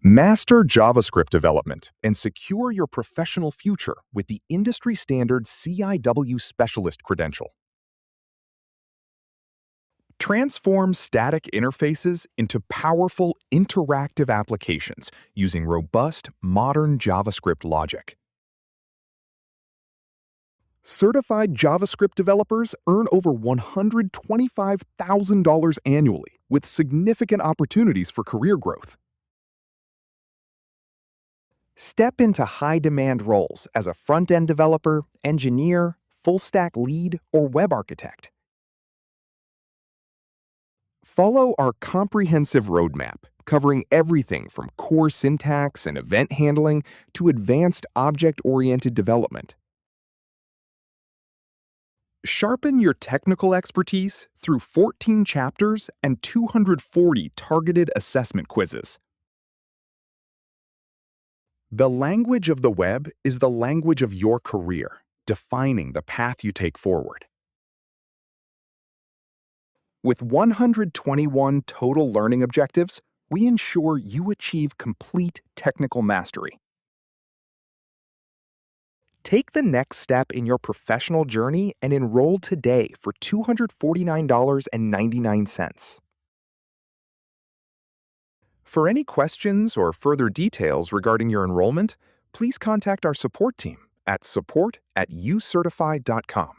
Master JavaScript development and secure your professional future with the industry standard CIW Specialist credential. Transform static interfaces into powerful, interactive applications using robust, modern JavaScript logic. Certified JavaScript developers earn over $125,000 annually with significant opportunities for career growth. Step into high-demand roles as a front-end developer, engineer, full-stack lead, or web architect. Follow our comprehensive roadmap, covering everything from core syntax and event handling to advanced object-oriented development. Sharpen your technical expertise through 14 chapters and 240 targeted assessment quizzes. The language of the web is the language of your career, defining the path you take forward. With 121 total learning objectives, we ensure you achieve complete technical mastery. Take the next step in your professional journey and enroll today for $249.99. For any questions or further details regarding your enrollment, please contact our support team at support@ucertify.com.